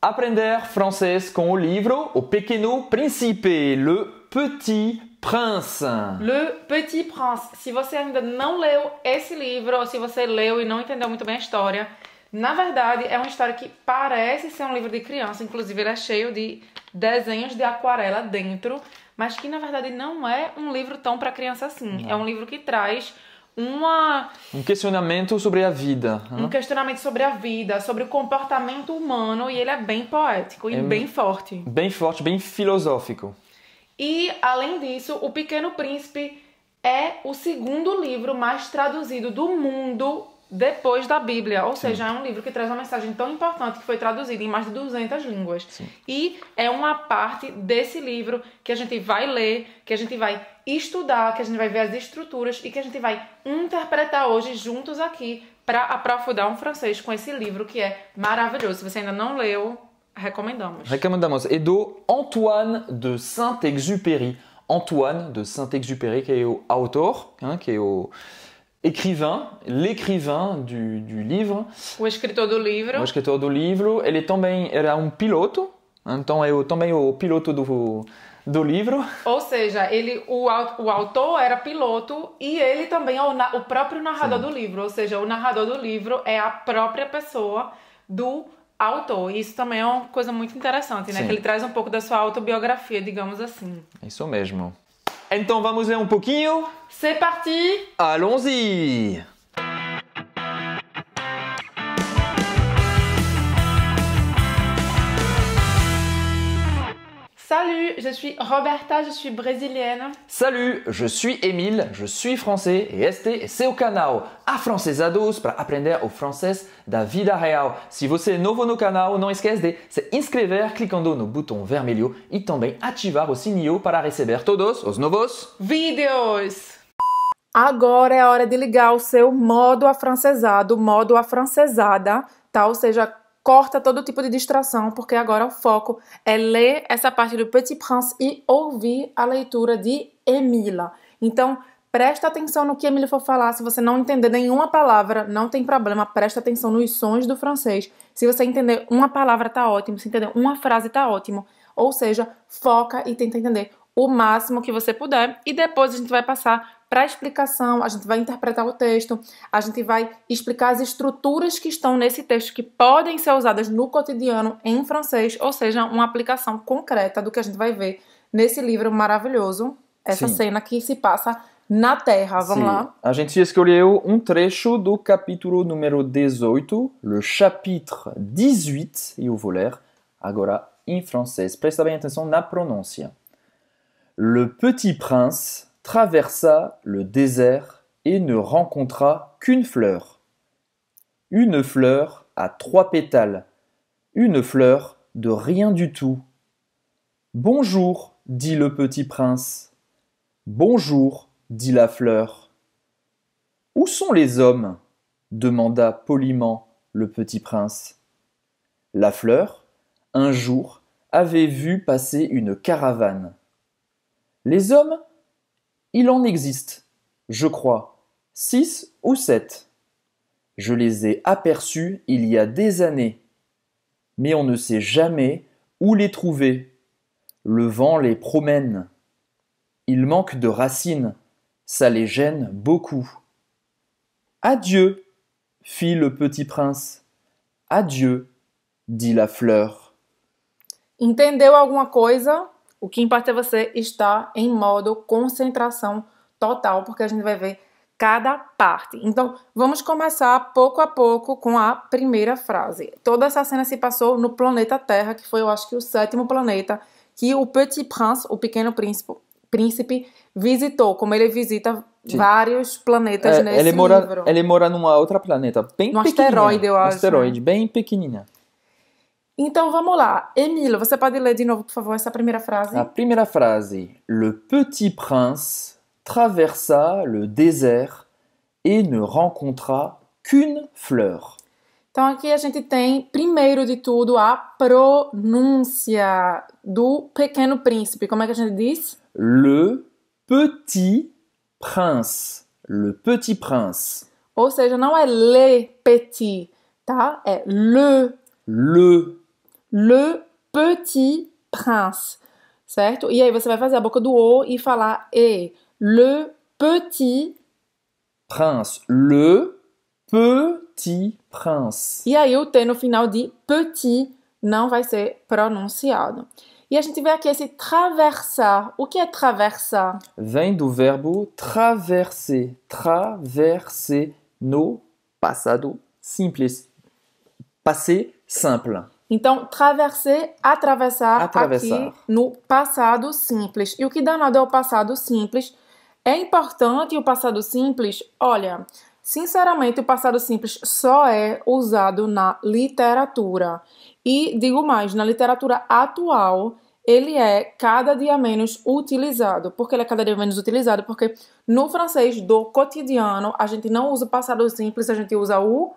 Aprender francês com o livro O Pequeno Príncipe, Le Petit Prince. Le Petit Prince. Se você ainda não leu esse livro, ou se você leu e não entendeu muito bem a história, na verdade é uma história que parece ser um livro de criança, inclusive ele é cheio de desenhos de aquarela dentro, mas que na verdade não é um livro tão para criança assim. Não. É um livro que traz um questionamento sobre a vida. Um questionamento sobre a vida, sobre o comportamento humano, e ele é bem poético e bem forte. Bem forte, bem filosófico. E, além disso, O Pequeno Príncipe é o segundo livro mais traduzido do mundo depois da Bíblia. Ou seja, é um livro que traz uma mensagem tão importante que foi traduzido em mais de 200 línguas. Sim. E é uma parte desse livro que a gente vai ler, que a gente vai estudar, que a gente vai ver as estruturas e que a gente vai interpretar hoje juntos aqui para aprofundar um francês com esse livro que é maravilhoso. Se você ainda não leu, recomendamos. Recomendamos. E do Antoine de Saint-Exupéry. Antoine de Saint-Exupéry, que é o autor, que é o écrivain, l'écrivain du livre. O escritor do livro. O escritor do livro. Ele também era um piloto, então é também o piloto do livro. Ou seja, o autor era piloto e ele também é o próprio narrador do livro. Ou seja, o narrador do livro é a própria pessoa do autor. E isso também é uma coisa muito interessante, né? Que ele traz um pouco da sua autobiografia, digamos assim. Isso mesmo. Então vamos ler um pouquinho? C'est parti! Allons-y! Salut, je suis Roberta, je suis brésilienne. Salut, je suis Emile, je suis français e este é seu canal Afrancesados para aprender o francês da vida real. Se você é novo no canal, não esquece de se inscrever clicando no botão vermelho e também ativar o sininho para receber todos os novos vídeos. Agora é a hora de ligar o seu modo afrancesado, modo afrancesada, tá? Ou seja, corta todo tipo de distração, porque agora o foco é ler essa parte do Petit Prince e ouvir a leitura de Emile. Então, presta atenção no que Emile for falar. Se você não entender nenhuma palavra, não tem problema, presta atenção nos sons do francês. Se você entender uma palavra, tá ótimo. Se entender uma frase, tá ótimo. Ou seja, foca e tenta entender o máximo que você puder. E depois a gente vai passar para a explicação, a gente vai interpretar o texto, a gente vai explicar as estruturas que estão nesse texto que podem ser usadas no cotidiano em francês, ou seja, uma aplicação concreta do que a gente vai ver nesse livro maravilhoso, essa cena que se passa na Terra. Vamos lá? A gente escolheu um trecho do capítulo número 18, le chapitre 18, e eu vou ler agora em francês. Presta bem atenção na pronúncia. Le Petit Prince traversa le désert et ne rencontra qu'une fleur. Une fleur à 3 pétales. Une fleur de rien du tout. Bonjour, dit le petit prince. Bonjour, dit la fleur. Où sont les hommes? Demanda poliment le petit prince. La fleur, un jour, avait vu passer une caravane. Les hommes? Il en existe, je crois, 6 ou 7. Je les ai aperçus il y a des années, mais on ne sait jamais où les trouver. Le vent les promène. Ils manquent de racines, ça les gêne beaucoup. Adieu, fit le petit prince. Adieu, dit la fleur. Entendeu alguma coisa? O que importa é você estar em modo concentração total, porque a gente vai ver cada parte. Então, vamos começar pouco a pouco com a primeira frase. Toda essa cena se passou no planeta Terra, que foi, eu acho que, o 7º planeta que o Petit Prince, o Pequeno Príncipe, visitou, como ele visita vários planetas nesse livro. Ele mora numa outra planeta, bem pequenininha. Asteroide, eu acho. Asteroide, bem pequenininha. Então, vamos lá. Emile, você pode ler de novo, por favor, essa primeira frase? A primeira frase. Le Petit Prince traversa le désert et ne rencontra qu'une fleur. Então, aqui a gente tem, primeiro de tudo, a pronúncia do Pequeno Príncipe. Como é que a gente diz? Le Petit Prince. Le Petit Prince. Ou seja, não é le petit, tá? É le. Le. Le Petit Prince, certo? E aí você vai fazer a boca do O e falar E. Le Petit. Prince. Le Petit Prince. E aí o T no final de petit não vai ser pronunciado. E a gente vê aqui esse traversar. O que é traversar? Vem do verbo traverser. Traverser no passado simples. Passé simple. Então, traverser, atravessar, Atravessar. aqui no passado simples. E o que danado é o passado simples? É importante o passado simples? Olha, sinceramente, o passado simples só é usado na literatura. E digo mais, na literatura atual, ele é cada dia menos utilizado. Por que ele é cada dia menos utilizado? Porque no francês do cotidiano, a gente não usa o passado simples, a gente usa o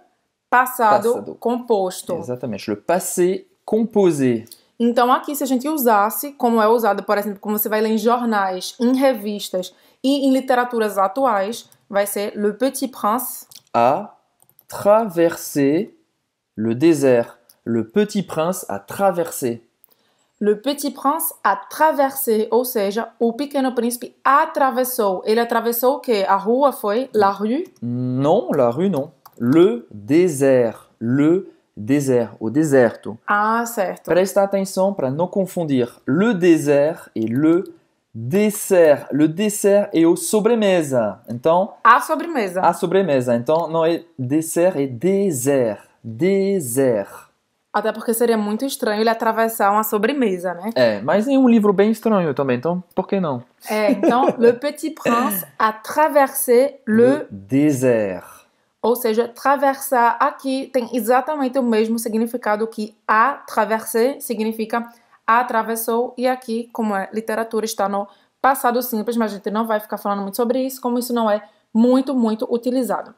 passado composto. Exatamente, le passé composé. Então, aqui, se a gente usasse, como é usado, por exemplo, como você vai ler em jornais, em revistas e em literaturas atuais, vai ser Le Petit Prince A traversé le désert. Le Petit Prince a traversé. Le Petit Prince a traversé, ou seja, o Pequeno Príncipe atravessou. Ele atravessou o quê? A rua foi? La rue? Non, la rue non. Le désert. Le désert, au deserto. Ah, certo. Presta atenção para não confundir le désert e le dessert. Le dessert é o sobremesa. Então, A sobremesa. a sobremesa. Então, não é dessert, é désert. Désert. Até porque seria muito estranho ele atravessar uma sobremesa, né? É, mas é um livro bem estranho também, então por que não? É, então, Le Petit Prince a traversé le... désert. Ou seja, traversar aqui tem exatamente o mesmo significado que a traversé significa atravessou. E aqui, como é literatura, está no passado simples, mas a gente não vai ficar falando muito sobre isso, como isso não é muito utilizado.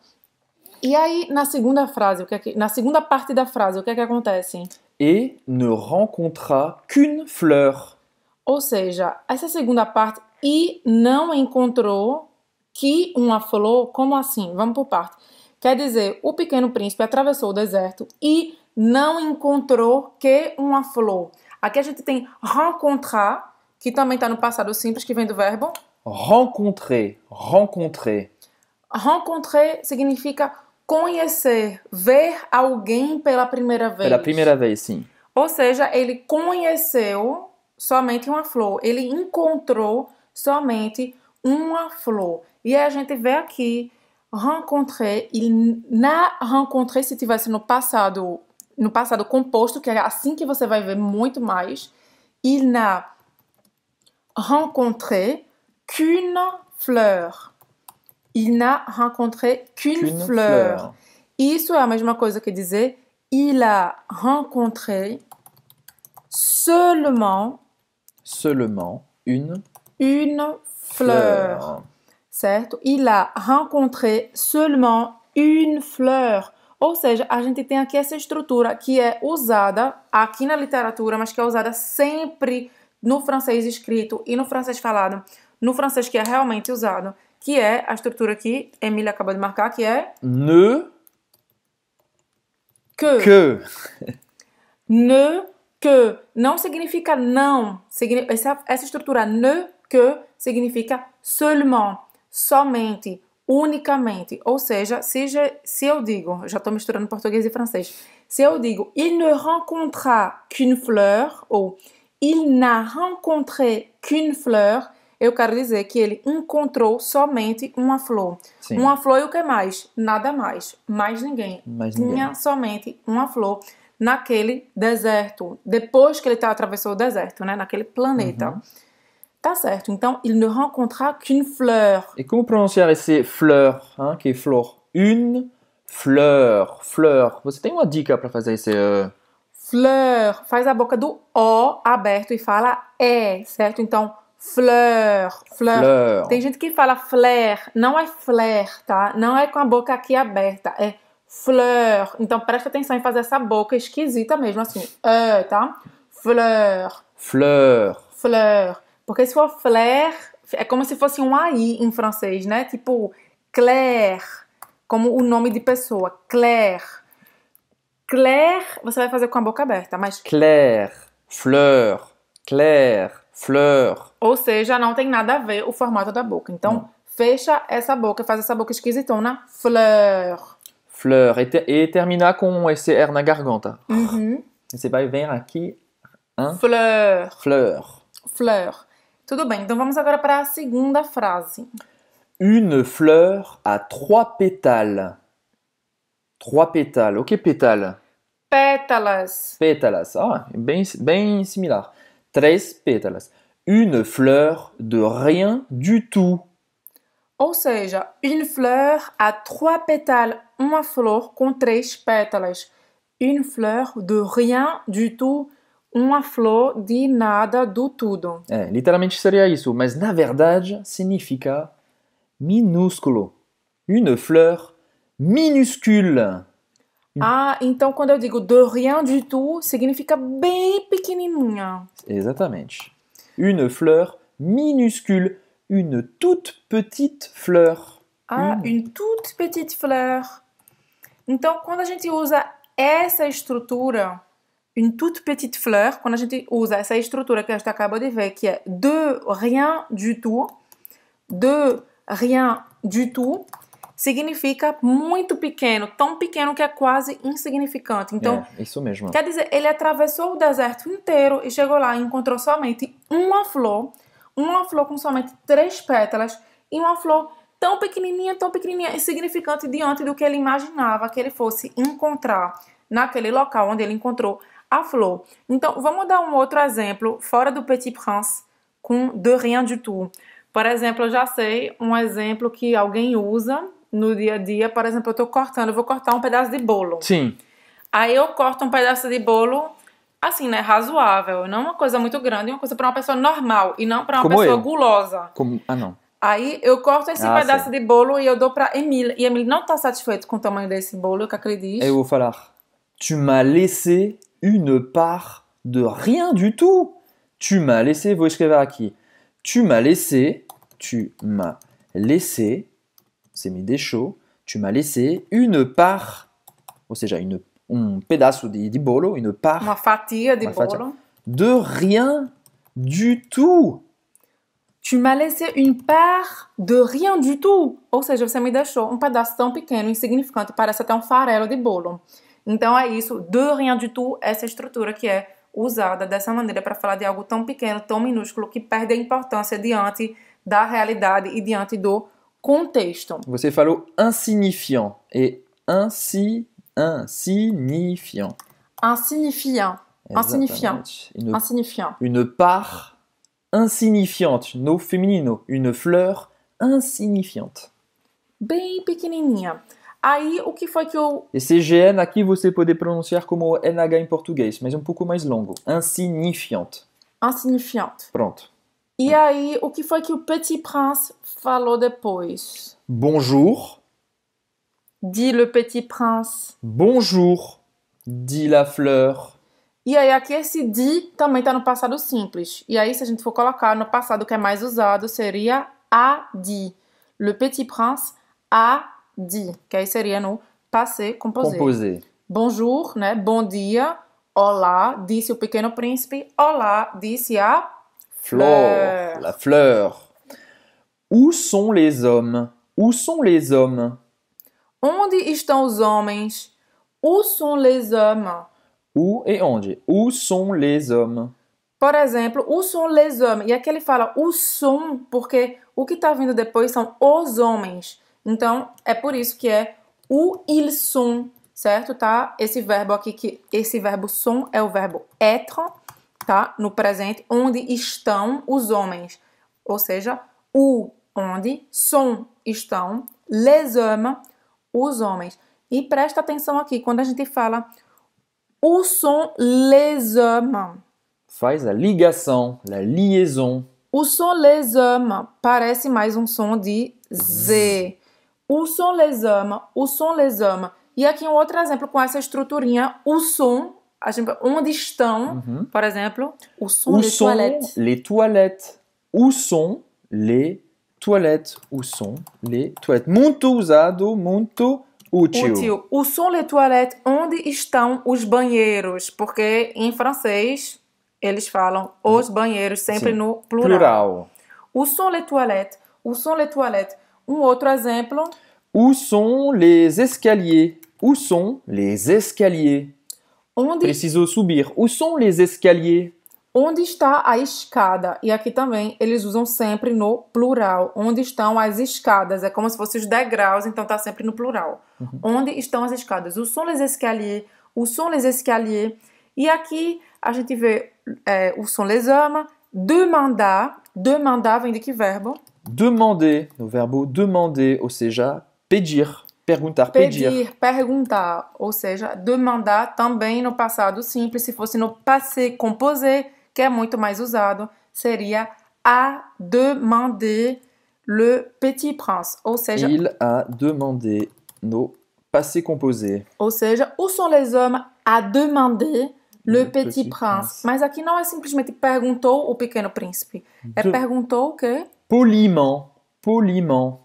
E aí, na segunda frase, na segunda parte da frase, o que é que acontece? Et ne rencontra qu'une fleur. Ou seja, essa segunda parte, e não encontrou que uma flor, como assim? Vamos por parte. Quer dizer, o Pequeno Príncipe atravessou o deserto e não encontrou que uma flor. Aqui a gente tem rencontrar, que também está no passado simples, que vem do verbo Rencontrer, rencontrer. Rencontrer significa conhecer, ver alguém pela primeira vez. Pela primeira vez, sim. Ou seja, ele conheceu somente uma flor. Ele encontrou somente uma flor. E aí a gente vê aqui, rencontrer, il n'a rencontré, se tivesse no passado composto, que é assim que você vai ver muito mais. Il n'a rencontré qu'une fleur. Il n'a rencontré qu'une fleur. Isso é a mesma coisa que dizer il a rencontré seulement une fleur. Certo? Il a rencontré seulement une fleur. Ou seja, a gente tem aqui essa estrutura que é usada aqui na literatura, mas que é usada sempre no francês escrito e no francês falado, no francês que é realmente usado, que é a estrutura que Emília acabou de marcar, que é Ne que. Ne que. Não significa não. Essa estrutura ne que significa seulement, somente, unicamente. Ou seja, se eu digo, já estou misturando português e francês, se eu digo il ne rencontra qu'une fleur ou il n'a rencontré qu'une fleur, eu quero dizer que ele encontrou somente uma flor. Sim. Uma flor e o que mais? Nada mais. Mais ninguém. Tinha somente uma flor naquele deserto. Depois que ele atravessou o deserto, né? Naquele planeta. Uhum. Tá certo. Então, il ne rencontra qu'une fleur. E como pronunciar esse fleur, hein, que é flor? Une fleur, fleur. Você tem uma dica para fazer esse... Fleur. Faz a boca do O aberto e fala E, certo? Então, fleur, fleur. Fleur. Tem gente que fala flair, não é flair, tá? Não é com a boca aqui aberta, é fleur. Então presta atenção em fazer essa boca esquisita mesmo, assim, tá? Fleur. Fleur. Fleur. Porque se for flair, é como se fosse um AI em francês, né? Tipo, Claire, como o nome de pessoa, Claire. Clair, você vai fazer com a boca aberta, mas... Clair, fleur, clair, fleur. Ou seja, não tem nada a ver o formato da boca. Então, Não. fecha essa boca, faz essa boca esquisitona. Fleur. Fleur. E terminar com esse R na garganta. Uhum. Você vai vir aqui. Hein? Fleur. Fleur. Fleur. Tudo bem, então vamos agora para a segunda frase. Une fleur a 3 pétales. 3 pétales. O que pétales? Pétalas. Pétalas. Ah, bem similar. 3 pétalas. Une fleur de rien du tout. Ou seja, une fleur a 3 pétales. Uma flor com 3 pétalas. Une fleur de rien du tout. Uma flor de nada do tudo. Literalmente seria isso, mas na verdade significa minúsculo. Une fleur minuscule. Ah, então quando eu digo de rien du tout, significa bem pequenininha. Exatamente. Une fleur minuscule. Une toute petite fleur. Ah, une toute petite fleur. Então, quando a gente usa essa estrutura, une toute petite fleur, quando a gente usa essa estrutura que a gente acabou de ver, que é de rien du tout, significa muito pequeno, tão pequeno que é quase insignificante. Então, isso mesmo. Quer dizer, ele atravessou o deserto inteiro e chegou lá e encontrou somente uma flor com somente 3 pétalas e uma flor tão pequenininha, insignificante diante do que ele imaginava que ele fosse encontrar naquele local onde ele encontrou a flor. Então, vamos dar um outro exemplo fora do Petit Prince com de rien du tout. Por exemplo, eu já sei um exemplo que alguém usa no dia a dia. Por exemplo, eu vou cortar um pedaço de bolo. Sim. Aí eu corto um pedaço de bolo, assim, né, razoável. Não uma coisa muito grande, uma coisa para uma pessoa normal e não para uma pessoa gulosa. Ah, não. Aí eu corto esse pedaço de bolo e eu dou para Emile. E Emile não está satisfeito com o tamanho desse bolo, que acredite. Eu vou falar. Tu m'as laissé une part de rien du tout. Tu m'as laissé, vou escrever aqui. Tu m'as laissé, você me deixou, tu m'as laissé une part, ou seja, um pedaço de bolo, une part. Uma fatia de bolo. De rien du tout. Tu m'as laissé une part de rien du tout. Ou seja, você me deixou um pedaço tão pequeno, insignificante, parece até um farelo de bolo. Então é isso, de rien du tout, essa estrutura que é usada dessa maneira para falar de algo tão pequeno, tão minúsculo, que perde a importância diante da realidade e diante do contexto. Você falou insignifiant e insignifiant. Insignifiant. Une part insignifiante, no feminino. Une fleur insignifiante. Bem pequenininha. Aí, o que foi que eu... Esse GN aqui você pode pronunciar como NH em português, mas um pouco mais longo. Insignifiante. Insignifiante. Pronto. E aí, o que foi que o Petit Prince falou depois? Bonjour. Dit le Petit Prince. Bonjour, dit la fleur. E aí, aqui esse dit também está no passado simples. E aí, se a gente for colocar no passado que é mais usado, seria a dit. Le Petit Prince a dit. Que aí seria no passé composé. Bonjour, né? Bom dia. Olá, disse o Pequeno Príncipe. Olá, disse a fleur. La fleur. Où sont les hommes? Où sont les hommes? Onde estão os homens? Où sont les hommes? Où e onde? Où sont les hommes? Por exemplo, où sont les hommes? E aqui ele fala où sont, porque o que está vindo depois são os homens. Então, é por isso que é où ils sont, certo? Tá? Esse verbo aqui, esse verbo sont é o verbo être, tá? No presente, onde estão os homens. Ou seja, où, onde, sont, estão, les hommes, os homens. E presta atenção aqui, quando a gente fala où sont les hommes? Faz a ligação, la liaison. Où sont les hommes? Parece mais um som de Z. Où sont les hommes? Où sont les hommes? E aqui um outro exemplo com essa estruturinha. Où sont? Onde estão? Por exemplo, où sont les toilettes? Les toilettes. Où sont les toilettes? Où sont les toilettes? Muito usado, muito Útil. Útil. Où sont les toilettes? Onde estão os banheiros? Porque em francês eles falam os banheiros sempre Sim. no plural. Où sont les toilettes? Où sont les toilettes? Um outro exemplo. Où sont les escaliers? Où sont les escaliers? Onde, Preciso subir. Où sont les escaliers? onde está a escada? E aqui também eles usam sempre no plural. Onde estão as escadas? É como se fossem os degraus, então tá sempre no plural. Onde estão as escadas? Où sont les escaliers? Où sont les escaliers? E aqui a gente vê où sont les hommes? Demandar. Demandar vem de que verbo? Demander, no verbo demander, ou seja, pedir, perguntar, pedir. Pedir, perguntar. Ou seja, demandar também no passado simples. Se fosse no passé composé, que é muito mais usado, seria a demander le petit prince. Ou seja, Il a demandé no passé composé. ou seja, où sont les hommes a demander le petit prince. Mas aqui não é simplesmente perguntou o pequeno príncipe. É perguntou o quê? Poliment, poliment.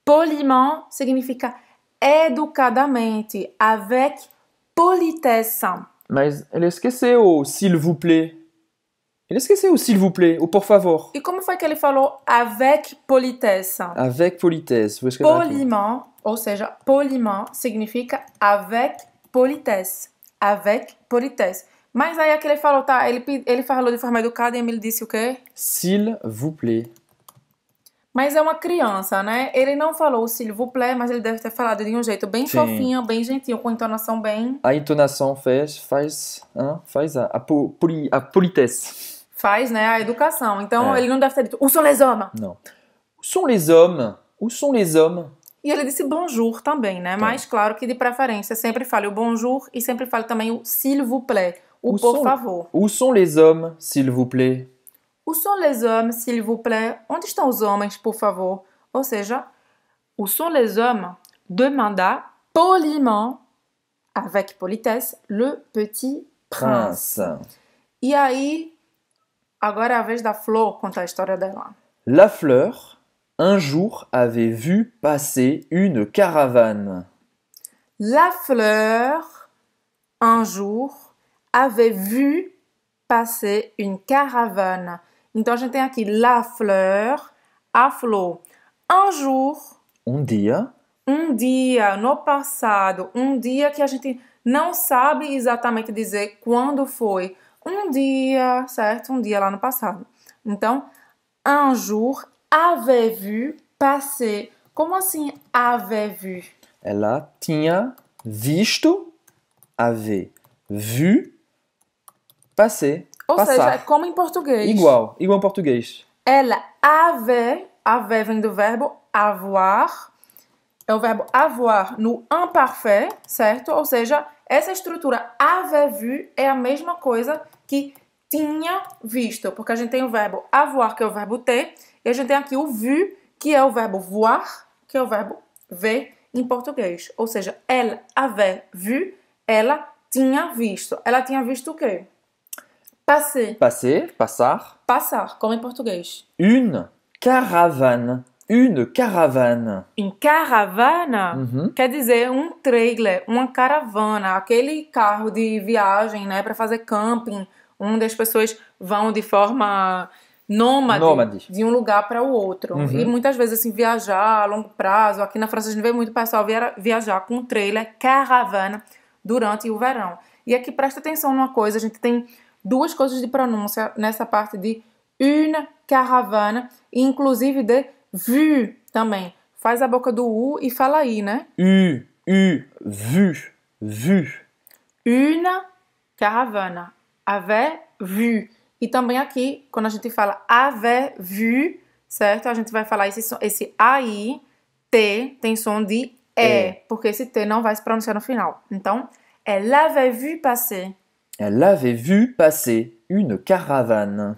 Poliment significa educadamente, avec politesse. Mas ele esqueceu, s'il vous plaît. Ele esqueceu, s'il vous plaît, ou por favor. E como foi que ele falou avec politesse? Avec politesse. Vou escrever aqui. Poliment, ou seja, poliment significa avec politesse. Avec politesse. Mas aí aquele falou, tá, ele falou de forma educada e Emily disse o quê? S'il vous plaît. Mas é uma criança, né? Ele não falou s'il vous plaît, mas ele deve ter falado de um jeito bem Sim. fofinho, bem gentil, com entonação bem... A entonação faz a politesse. Faz, né, a educação. Então, É. ele não deve ter dito, où sont les hommes? Não. Où sont les hommes? Où sont les hommes? E ele disse bonjour também, né? Mas, claro que de preferência, sempre fale o bonjour e sempre fale também o s'il vous plaît, o por favor. Où sont les hommes, s'il vous plaît? Où sont les hommes, s'il vous plaît? Onde estão os homens, por favor? Ou seja, où sont les hommes? Demanda poliment, avec politesse, le petit prince. E aí, agora é a vez da Flor contar a história dela. La Fleur, un jour, avait vu passer une caravane. La Fleur, un jour, avait vu passer une caravane. Então, a gente tem aqui la Fleur, a flor. Un jour, dia, no passado. Um dia que a gente não sabe exatamente dizer quando foi. Um dia, certo? Um dia lá no passado. Então, un jour, avait vu passer. Como assim avait vu? Ela tinha visto, avait vu, passer. Ou passar. seja, é como em português. Igual em português. Ela avait vem do verbo avoir. É o verbo avoir no imparfait, certo? Ou seja, essa estrutura avait vu é a mesma coisa que tinha visto. Porque a gente tem o verbo avoir, que é o verbo ter, e a gente tem aqui o vu, que é o verbo voir, que é o verbo ver em português. Ou seja, elle avait vu, ela tinha visto. Ela tinha visto o quê? Passer. Passer, passar. Passar, como em português. Une caravane. Une caravane. Em caravana, quer dizer um trailer, uma caravana, aquele carro de viagem, né, para fazer camping, onde as pessoas vão de forma nômade. De um lugar para o outro. E muitas vezes, assim, viajar a longo prazo. Aqui na França a gente vê muito pessoal viajar com um trailer, caravana, durante o verão. E aqui presta atenção numa coisa, a gente tem duas coisas de pronúncia nessa parte de une caravane, e inclusive de vu também. Faz a boca do U e fala aí, né? Vu, vu. Une caravane, avait vu. E também aqui, quando a gente fala avait vu, certo? A gente vai falar esse AI, T, tem som de E, porque esse T não vai se pronunciar no final. Então, elle avait vu passer. Elle avait vu passer une caravane.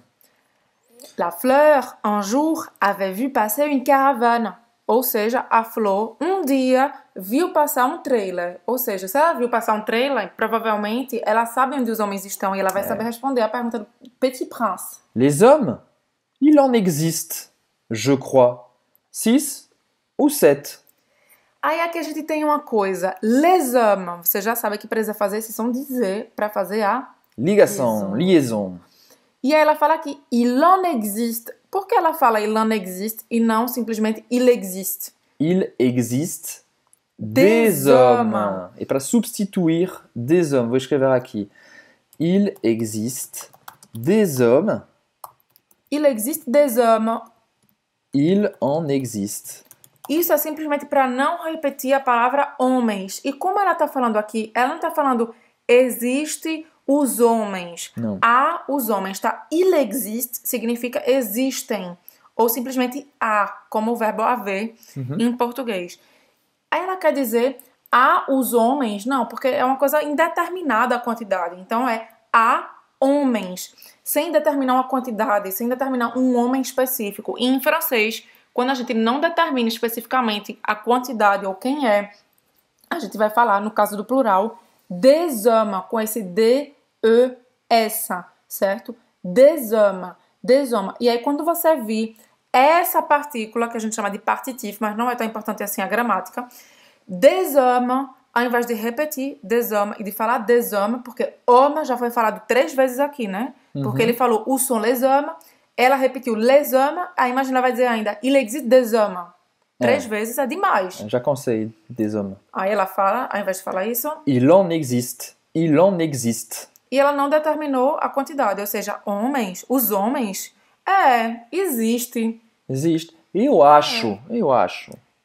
La Fleur, un jour, avait vu passer une caravane. Ou seja, a Flor, um dia, viu passar um trailer. Ou seja, se ela viu passar um trailer, provavelmente ela sabe onde os homens estão e ela vai saber responder a pergunta do Petit Prince. Les hommes? Il en existe, je crois. 6 ou 7. Aí aqui a gente tem uma coisa. Les hommes. Você já sabe que precisa fazer esse som de Z para fazer a Ligação, liaison. E aí ela fala aqui, il en existe. Por que ela fala il en existe e não simplesmente il existe? Il existe des hommes. E para substituir des hommes, vou escrever aqui. Il existe des hommes. Il existe des hommes. Il en existe. Isso é simplesmente para não repetir a palavra homens. E como ela está falando aqui, ela não está falando existe os homens. Não. Há os homens, tá? Il existe significa existem. Ou simplesmente há, como o verbo haver em português. Aí ela quer dizer há os homens? Não, porque é uma coisa indeterminada a quantidade. Então é há homens. Sem determinar uma quantidade, sem determinar um homem específico. E em francês, quando a gente não determina especificamente a quantidade ou quem é, a gente vai falar, no caso do plural, des hommes, com esse D-E-S, certo? Des hommes, des hommes. E aí, quando você vir essa partícula, que a gente chama de partitif, mas não é tão importante assim a gramática, des hommes, ao invés de repetir des hommes e de falar des hommes, porque homme já foi falado 3 vezes aqui, né? Porque ele falou où sont les hommes, ela repetiu les hommes, aí imagina ela vai dizer ainda il existe des hommes. 3 vezes é demais. Já cansei des hommes. Aí ela fala, ao invés de falar isso, Il en existe. Il en existe. e ela não determinou a quantidade, ou seja, homens, os homens, existe. Existe. Eu acho.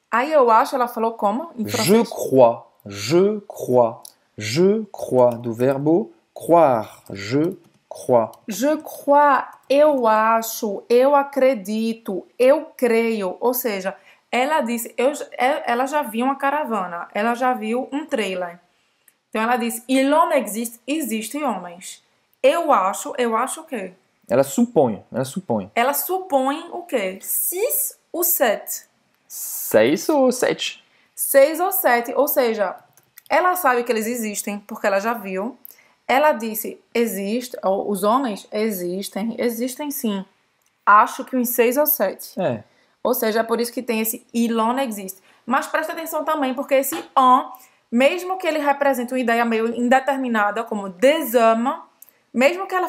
Aí eu acho, ela falou como em francês? Je crois. Je crois. Je crois. Do verbo croire. Je crois. Je crois, eu acho, eu acredito, eu creio. Ou seja, ela disse, ela já viu uma caravana, ela já viu um trailer. Então ela disse, il en existe, existem homens. Eu acho o quê? Ela supõe. Ela supõe o quê? 6 ou 7? 6 ou 7? 6 ou 7, ou seja, ela sabe que eles existem, porque ela já viu. Ela disse, existe, ou os homens existem sim. Acho que uns 6 ou 7. É. Ou seja, é por isso que tem esse il en existe. Mas presta atenção também, porque esse en, mesmo que ele represente uma ideia meio indeterminada, como des hommes, mesmo que ela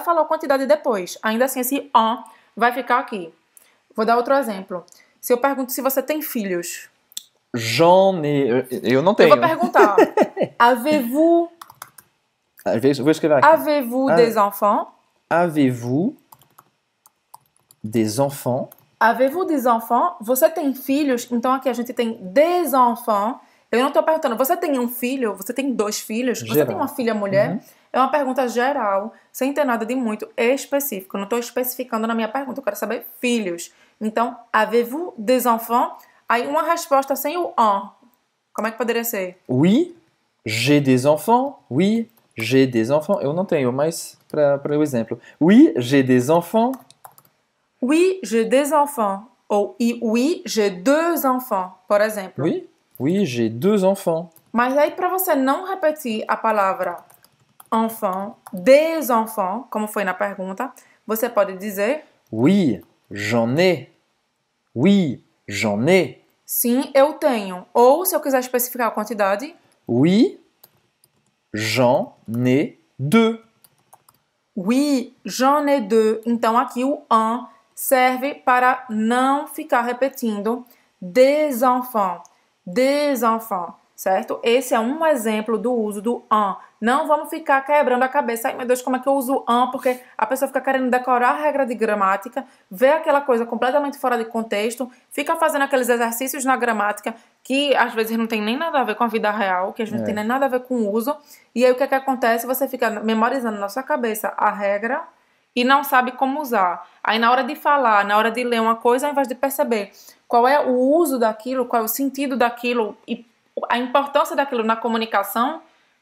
falou quantidade depois, ainda assim esse en vai ficar aqui. Vou dar outro exemplo. Se eu pergunto se você tem filhos. J'en ai. Eu não tenho. Eu vou perguntar. Avez-vous Vou escrever aqui. Avez-vous des enfants? Avez-vous des enfants? Avez-vous des enfants? Você tem filhos? Então aqui a gente tem des enfants. Eu não estou perguntando, você tem um filho? Você tem 2 filhos? Geral. Você tem uma filha mulher? É uma pergunta geral, sem ter nada de muito específico. Eu não estou especificando na minha pergunta, eu quero saber filhos. Então, avez-vous des enfants? Aí uma resposta sem o en. Como é que poderia ser? Oui, j'ai des enfants. Oui, j'ai des enfants. Eu não tenho, mas para o exemplo. Oui, j'ai des enfants. Oui, j'ai des enfants. Ou oui, j'ai 2 enfants, por exemplo. Oui, j'ai 2 enfants. Mas aí, para você não repetir a palavra enfant, des enfants, como foi na pergunta, você pode dizer Oui, j'en ai. Oui, j'en ai. sim, eu tenho. Ou, se eu quiser especificar a quantidade, Oui, j'en ai 2. oui, j'en ai 2. Então, aqui o en serve para não ficar repetindo des enfants, certo? Esse é um exemplo do uso do en. Não vamos ficar quebrando a cabeça. Ai, meu Deus, como é que eu uso en? Porque a pessoa fica querendo decorar a regra de gramática, vê aquela coisa completamente fora de contexto, fica fazendo aqueles exercícios na gramática que às vezes não tem nem nada a ver com a vida real, que às vezes não tem nem nada a ver com o uso. E aí o que é que acontece? Você fica memorizando na sua cabeça a regra e não sabe como usar. Aí na hora de falar, na hora de ler uma coisa, ao invés de perceber qual é o uso daquilo, qual é o sentido daquilo e a importância daquilo na comunicação,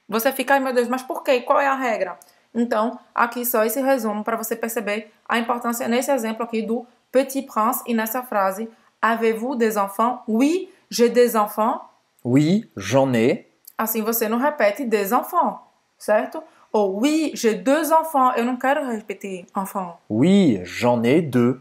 você fica, ai meu Deus, mas por quê? Qual é a regra? Então, aqui só esse resumo para você perceber a importância nesse exemplo aqui do Petit Prince e nessa frase, avez-vous des enfants? Oui, j'ai des enfants. Oui, j'en ai. Assim você não repete des enfants, certo? Ou oui, j'ai 2 enfants. Eu não quero repetir enfant. Oui, j'en ai 2.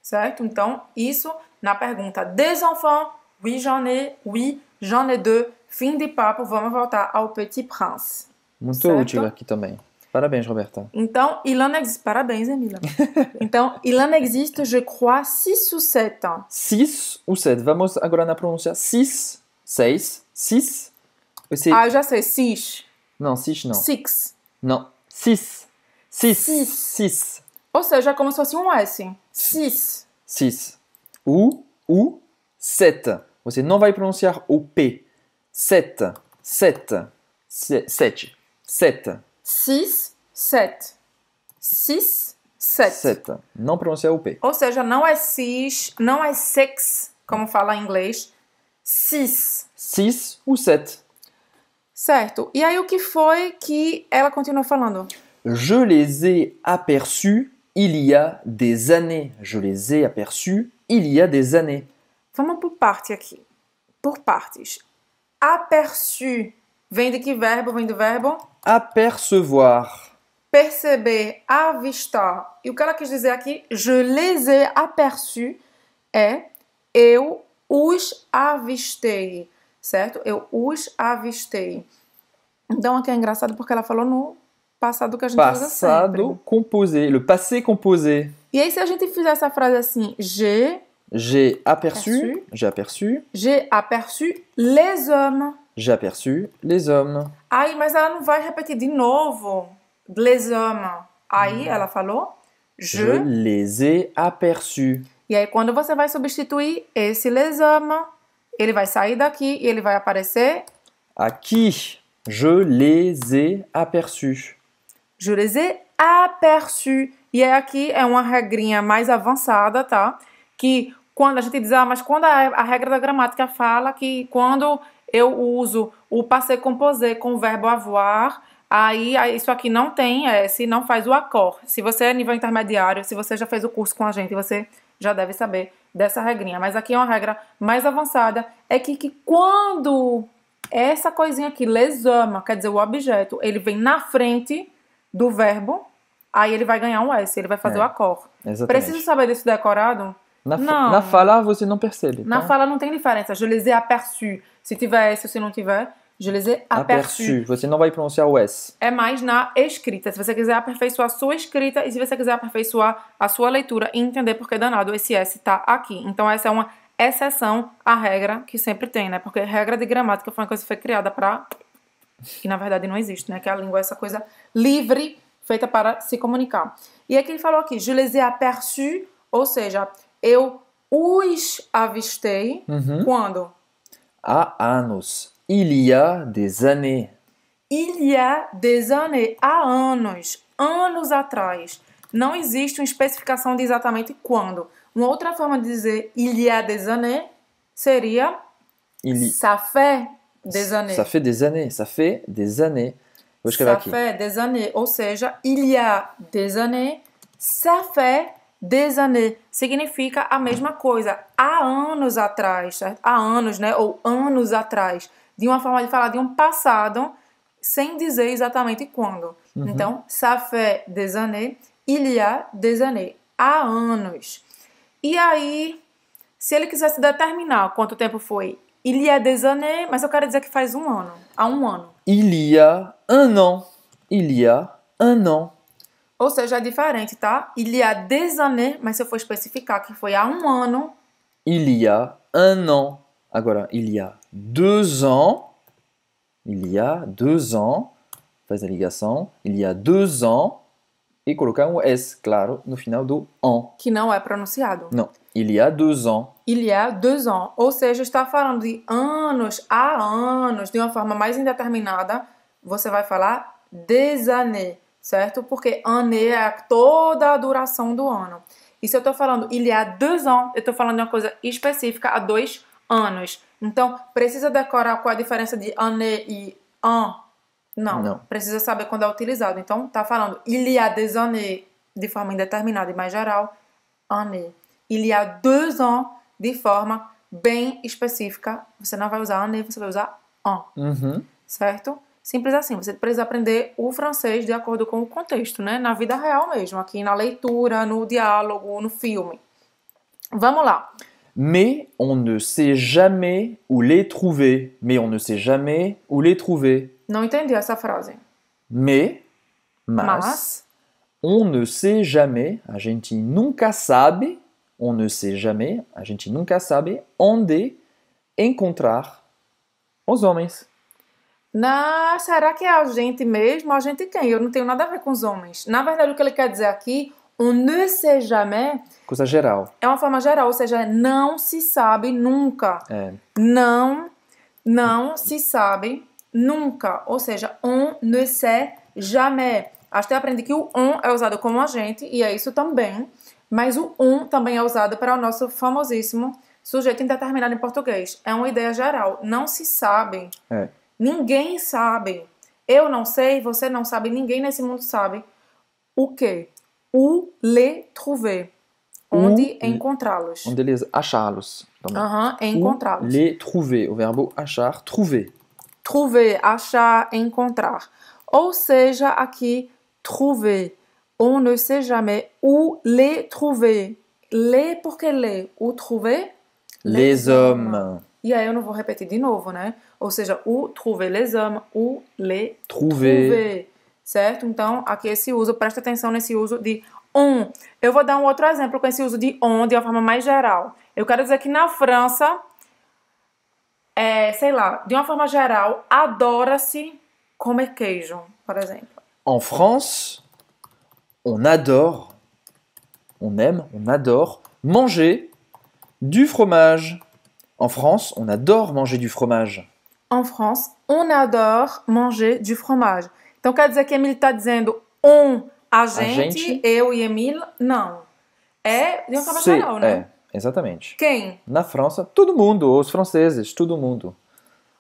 Certo? Então, isso na pergunta des enfants, oui, j'en ai, oui, J'en ai deux. Fim de papo, vamos voltar ao Petit Prince. Muito certo? útil aqui também. Parabéns, Roberta. Então, il en existe... Parabéns, Emília. Então, il en existe, je crois, 6 ou 7. 6 ou 7. Vamos agora na pronúncia. 6, 6, 6. Ah, eu já sei. 6. Não, 6 não. 6. Não. 6. 6. Six. 6. Ou seja, é como se fosse um S. 6. 6. Ou 7. Você não vai pronunciar o P. 7. 7. 7. 7. 6, 7. 6, 7. 7. Não pronunciar o P. Ou seja, não é 6, não é 6, como fala em inglês. 6. 6 ou 7. Certo. E aí o que foi que ela continuou falando? Je les ai aperçus il y a des années. Je les ai aperçus il y a des années. Vamos por parte aqui. Por partes. Aperçu. Vem de que verbo? Vem do verbo? Apercevoir. Perceber, avistar. E o que ela quis dizer aqui, je les ai aperçus, é eu os avistei, certo? Eu os avistei. Então aqui é engraçado porque ela falou no passado que a gente usa sempre. Passado composé, le passé composé. E aí se a gente fizer essa frase assim, J'ai aperçu, j'ai aperçu les hommes. j'ai aperçu les hommes. Aí, mas ela não vai repetir de novo, les hommes. Aí ela falou, Je les ai aperçus. E aí quando você vai substituir esse les hommes, ele vai sair daqui e ele vai aparecer Aqui, je les ai aperçus. je les ai aperçus. E aí aqui é uma regrinha mais avançada, tá? Que quando a gente diz, mas quando a regra da gramática fala que quando eu uso o passé composé com o verbo avoir, aí isso aqui não tem S, não faz o accord. Se você é nível intermediário, se você já fez o curso com a gente, você já deve saber dessa regrinha. Mas aqui é uma regra mais avançada, é que quando essa coisinha aqui, les hommes, quer dizer, o objeto, ele vem na frente do verbo, aí ele vai ganhar um S, ele vai fazer o accord. Exatamente. Preciso saber disso decorado? Na fala você não percebe. Na tá? fala não tem diferença. Je les ai aperçus. Se tiver S ou se não tiver, je les ai aperçus. Você não vai pronunciar o S. É mais na escrita. Se você quiser aperfeiçoar a sua escrita e se você quiser aperfeiçoar a sua leitura e entender por que danado esse S tá aqui. Então essa é uma exceção à regra que sempre tem, né? Porque regra de gramática foi uma coisa que foi criada para... que na verdade não existe, né? Que a língua é essa coisa livre, feita para se comunicar. E aqui ele falou aqui, je les ai aperçus, ou seja, eu os avistei quando? Há anos. Il y a des années. Il y a des années. Há anos. Anos atrás. Não existe uma especificação de exatamente quando. Uma outra forma de dizer il y a des années seria ça fait des années. Ça fait des années. Ça fait des années. Vou escrever aqui. Ça fait des années. Ou seja, il y a des années. Ça fait des années. Significa a mesma coisa. Há anos atrás, certo? Há anos, né? Ou anos atrás. De uma forma de falar de um passado, sem dizer exatamente quando. Então, ça fait des années. Il y a des années. Há anos. E aí, se ele quisesse determinar quanto tempo foi, il y a des années, mas eu quero dizer que faz um ano. Há um ano. Il y a un an. Il y a un an. Ou seja, é diferente, tá? Il y a des années, mas se eu for especificar que foi há um ano... Il y a un an. Agora, il y a 2 ans. Il y a 2 ans. Faz a ligação. Il y a 2 ans. E colocar um S, claro, no final do an. Que não é pronunciado. Não. Il y a 2 ans. Il y a 2 ans. Ou seja, está falando de anos, há anos, de uma forma mais indeterminada. Você vai falar des années, certo? Porque année é toda a duração do ano. E se eu estou falando il y a 2 ans, eu estou falando de uma coisa específica há 2 anos. Então, precisa decorar qual é a diferença de année e an? Não. Precisa saber quando é utilizado. Então, tá falando il y a des années de forma indeterminada e mais geral, année. Il y a 2 ans de forma bem específica. Você não vai usar année, você vai usar an. Certo? Simples assim. Você precisa aprender o francês de acordo com o contexto, né? Na vida real mesmo. Aqui na leitura, no diálogo, no filme. Vamos lá. Mais on ne sait jamais où les trouver. Mais on ne sait jamais où les trouver. Não entendi essa frase. Mas, on ne sait jamais, a gente nunca sabe, on ne sait jamais, a gente nunca sabe onde encontrar os homens. Será que é a gente mesmo? A gente quem? Eu não tenho nada a ver com os homens. Na verdade, o que ele quer dizer aqui, on ne sait jamais, Coisa geral. é uma forma geral, ou seja, não se sabe nunca. Não se sabe nunca. Ou seja, on ne sait jamais. Acho que eu aprendi que o on é usado como agente, e é isso também. Mas o on também é usado para o nosso famosíssimo sujeito indeterminado em português. É uma ideia geral. Não se sabe. Ninguém sabe. Eu não sei, você não sabe, ninguém nesse mundo sabe o quê? Où les trouver. Onde encontrá-los. Onde eles achá-los. Encontrá-los. Les trouver. O verbo achar, trouver. Trouver, achar, encontrar. Ou seja, aqui, trouver. On ne sait jamais où les trouver. Les, por que les? Où trouver? Les hommes. E aí eu não vou repetir de novo, né? Ou seja, où trouver les hommes, où les trouver. Certo? Então, aqui esse uso, presta atenção nesse uso de on. Eu vou dar um outro exemplo com esse uso de on de uma forma mais geral. Eu quero dizer que na França, sei lá, de uma forma geral, adora-se comer queijo, por exemplo. En France, on adore, on aime, on adore manger du fromage. En France, on adore manger du fromage. En France, on adore manger du fromage. Então quer dizer que Emile está dizendo a gente, eu e Emile? Não. É de uma forma geral, né? Exatamente. Quem? Na França, todo mundo, os franceses, todo mundo.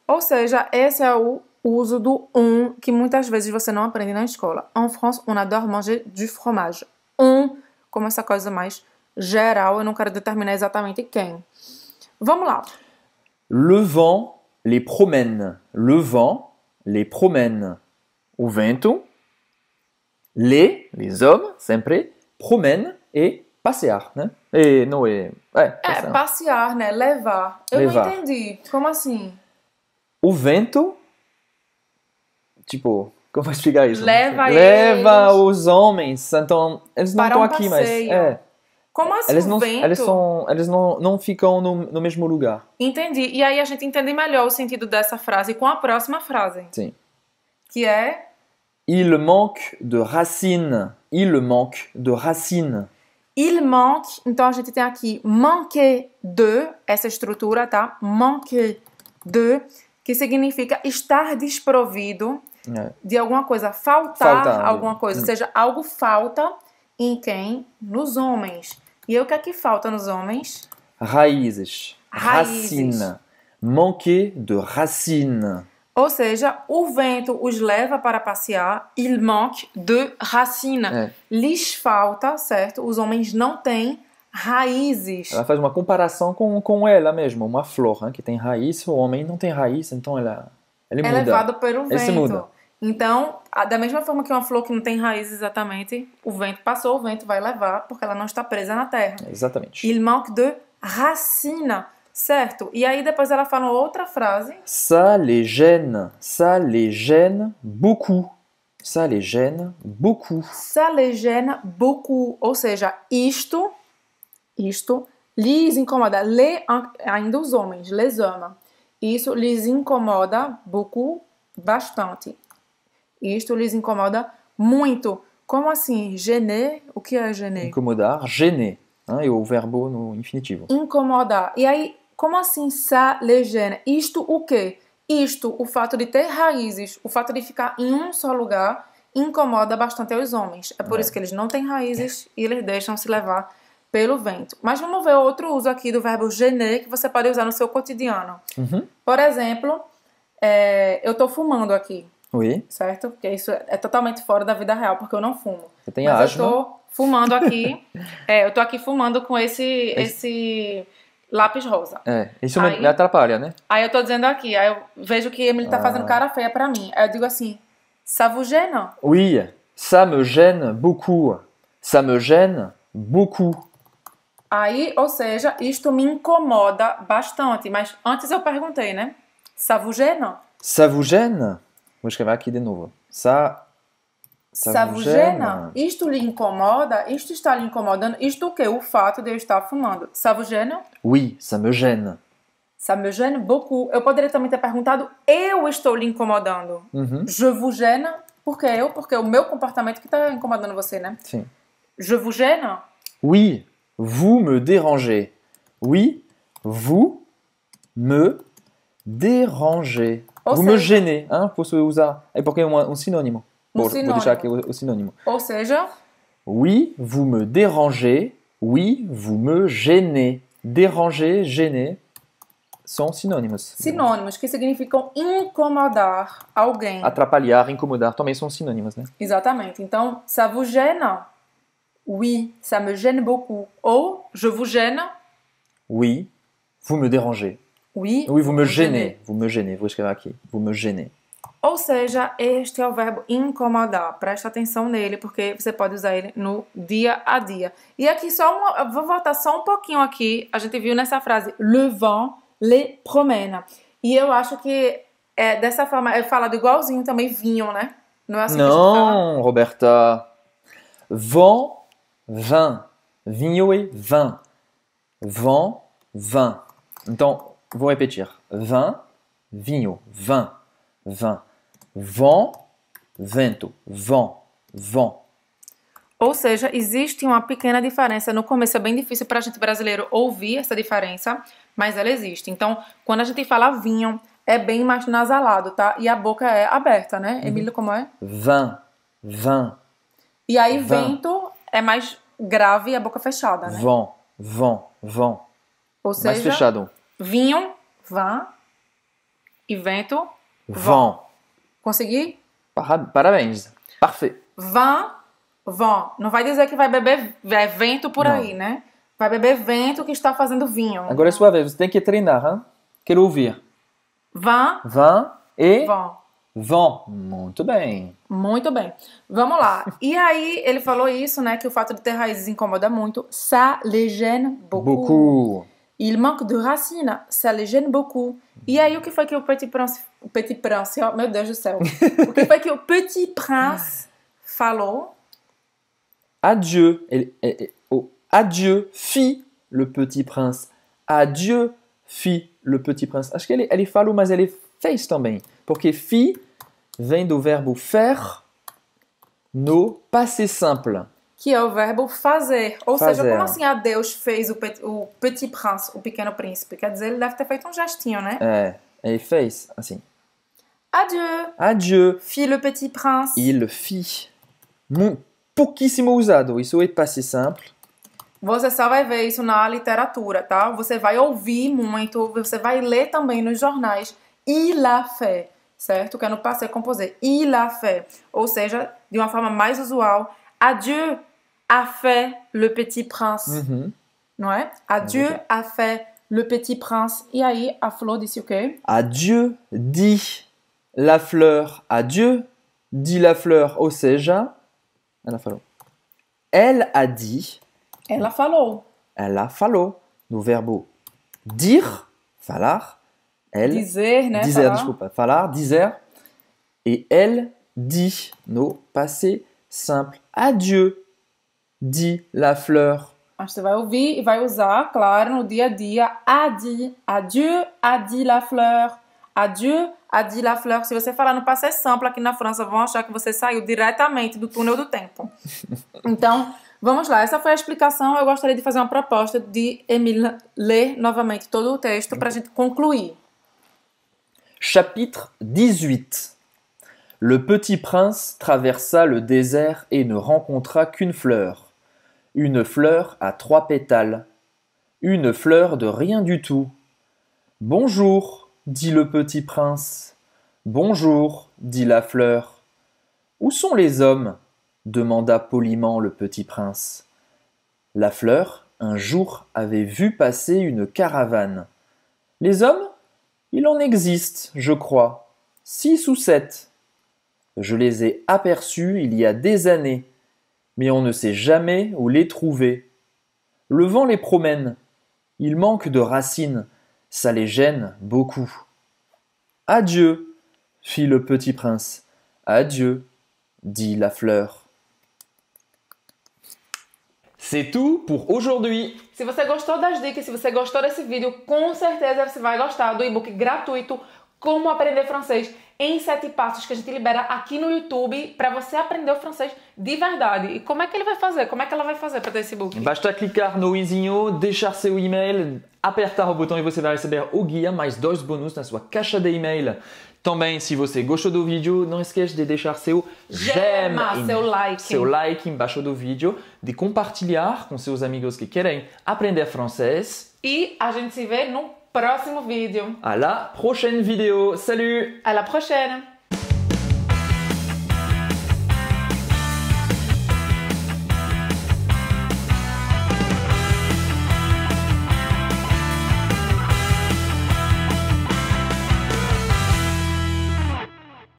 Ou seja, esse é o uso do on que muitas vezes você não aprende na escola. En France, on adore manger du fromage. On, como essa coisa mais geral, eu não quero determinar exatamente quem. Vamos lá. Le vent les promène. Le vent les promène. O vento, les hommes, sempre, promène e passear, né? Passear, né? Levar. Eu não entendi. Como assim? O vento, tipo, como explicar isso? Leva os homens. Então, eles não estão aqui, mas... Como assim eles o vento? Eles não ficam no mesmo lugar. Entendi. E aí a gente entende melhor o sentido dessa frase com a próxima frase. Sim. Que é... Il manque de racines. Il manque de racines. Il manque, então a gente tem aqui manquer de, essa estrutura, tá? Manquer de, que significa estar desprovido de alguma coisa, faltar alguma coisa. Ou seja, algo falta em quem? Nos homens. E o que é que falta nos homens? Raízes. Racine. Manquer de racines. Ou seja, o vento os leva para passear. Il manque de racines. Lhes falta, certo? Os homens não têm raízes. Ela faz uma comparação com ela mesma, uma flor, que tem raiz. O homem não tem raiz, então ele muda. É levado pelo vento. Se muda. Então, da mesma forma que uma flor que não tem raiz exatamente, o vento passou, o vento vai levar, porque ela não está presa na terra. Exatamente. Il manque de racines. Certo? E aí depois ela fala outra frase. Ça les gêne beaucoup. Ça les gêne beaucoup. Ça les gêne beaucoup. Ou seja, isto lhes incomoda. Ainda os homens, les hommes. Isso lhes incomoda beaucoup, bastante. Isto lhes incomoda muito. Como assim? Gêner? O que é gêner? Incomodar, gêner. E o verbo no infinitivo. Incomodar. E aí, como assim ça les gêne? Isto o quê? Isto, o fato de ter raízes, o fato de ficar em um só lugar, incomoda bastante aos homens. É por isso que eles não têm raízes e eles deixam se levar pelo vento. Mas vamos ver outro uso aqui do verbo gêner que você pode usar no seu cotidiano. Por exemplo, eu estou fumando aqui. Oui. Certo? Porque isso é totalmente fora da vida real, porque eu não fumo. Você tem asma. Eu estou fumando aqui. Eu estou aqui fumando com esse lápis rosa. Isso me atrapalha, né? Aí eu tô dizendo aqui, aí eu vejo que ele tá fazendo cara feia pra mim. Aí eu digo assim, ça vous gêne? Oui, ça me gêne beaucoup. Ça me gêne beaucoup. Aí, ou seja, isto me incomoda bastante. Mas antes eu perguntei, né? Ça vous gêne? Ça vous gêne? Vou escrever aqui de novo. Ça vous gêne? Isto lhe incomoda? Isto está lhe incomodando? Isto o quê? O fato de eu estar fumando. Ça vous gêne? Oui, ça me gêne. Ça me gêne beaucoup. Eu poderia também ter perguntado, eu estou lhe incomodando. Je vous gêne? Por que eu? Porque é o meu comportamento que está incomodando você, né? Sim. Je vous gêne? Oui, vous me dérangez. Oui, vous me dérangez. Ou Vous me seja- gênez, hein? Posso usar. É porque é um sinônimo. Vou deixar aqui o sinônimo. Ou seja, Oui, vous me dérangez. Oui, vous me gênez. Déranger, gêner são sinônimos. sinônimos que significam incomodar alguém. Atrapalhar, incomodar também são sinônimos, né? Exatamente. Então, ça vous gêne? Oui, ça me gêne beaucoup. Ou, je vous gêne? Oui, vous me dérangez. Oui, Oui, vous me gênez. Vous me gênez. Vou escrever aqui. Vous me gênez. Ou seja, este é o verbo incomodar. Presta atenção nele, porque você pode usar ele no dia a dia. E aqui vou voltar só um pouquinho aqui. A gente viu nessa frase, le vent les promène. E eu acho que dessa forma é falado igualzinho também vinho, né? Não é assim que a gente fala? Não, Roberta. Vent, vin. Vinho é vin. Vent, vin. Então, vou repetir. Vin, vinho, vin, vin. Vent, vento, vent, vent. Ou seja, existe uma pequena diferença. No começo é bem difícil para a gente brasileiro ouvir essa diferença, mas ela existe. Então, quando a gente fala vinho, é bem mais nasalado, tá? E a boca é aberta, né? Emílio, como é? Vin, vin. E aí, Vin. vento é mais grave e a boca fechada, né? Vent, vent, vent. Ou Mais seja, fechado. vinho, vin, e vento, Vent. consegui? Parabéns. Parfait. Vin, vent. Não vai dizer que vai beber vento por Não. aí, né? Vai beber vento que está fazendo vinho. Agora é sua vez. Você tem que treinar, hein? Quero ouvir. Vin, Vin e vent. vent. Muito bem. Muito bem. Vamos lá. E aí, ele falou isso, né? Que o fato de ter raízes incomoda muito. Ça les gêne beaucoup. Beaucoup. Il manque de racines. Ça les gêne beaucoup. E aí, o que foi que o Petit Prince, oh, meu Deus do céu. O que foi que o Petit Prince falou? Adieu. Adieu, fit le petit prince. Adieu, fit le petit prince. Acho que ele falou, mas ele fez também. Porque fit vem do verbo faire no passé simple. Que é o verbo fazer. Ou seja, Fazer. como assim adeus fez o Petit Prince, o Pequeno Príncipe? Quer dizer, ele deve ter feito um gestinho, né? Ele fez assim. Adieu, Adieu, fit le Petit Prince. il fit. Pouquíssimo usado. Isso é passé simple. Você só vai ver isso na literatura, tá? Você vai ouvir muito, você vai ler também nos jornais. Il a fait, certo? Que é no passé composé. Il a fait. Ou seja, de uma forma mais usual. Adieu a fait le Petit Prince. Não é? Adieu a fait le Petit Prince. E aí, a Flor disse o quê? Adieu, dit la fleur. Adieu, dit la fleur. Ou seja, ela falou. Elle a dit. Ela falou. Ela falou. No verbo dire, falar. Elle, Dizer, né? dizer, falar. desculpa. Falar, dizer. Et elle dit, no passé simple. Adieu, dit la fleur. Mas você vai ouvir e vai usar, claro, no dia a dia. A dit. Adieu, a dit la fleur. Adieu, a dit la fleur. Se você falar no passé simple aqui na França, vão achar que você saiu diretamente do túnel do tempo. Então, vamos lá. Essa foi a explicação. Eu gostaria de fazer uma proposta de Emile ler novamente todo o texto para a gente concluir. Chapitre 18. Le petit prince traversa le désert et ne rencontra qu'une fleur. Une fleur à 3 pétales. Une fleur de rien du tout. Bonjour, dit le petit prince. Bonjour, dit la fleur. Où sont les hommes? Demanda poliment le petit prince. La fleur, un jour, avait vu passer une caravane. Les hommes? Il en existe, je crois, 6 ou 7. Je les ai aperçus il y a des années, mais on ne sait jamais où les trouver. Le vent les promène. Ils manquent de racines. Ça les gêne beaucoup. Adieu, fit le petit prince. Adieu, dit la fleur. C'est tout pour aujourd'hui. Se você gostou das dicas, se você gostou desse vídeo, com certeza você vai gostar do e-book gratuito Como Aprender Francês em 7 passos que a gente libera aqui no YouTube para você aprender o francês de verdade. E como é que ele vai fazer? Como é que ela vai fazer para ter esse e-book? Basta clicar no izinho, deixar seu e-mail, apertar o botão e você vai receber o guia mais 2 bônus na sua caixa de e-mail. Também, se você gostou do vídeo, não esqueça de deixar seu gema, seu like embaixo do vídeo, de compartilhar com seus amigos que querem aprender francês. E a gente se vê no próximo vídeo. À la prochaine vidéo. Salut! À la prochaine!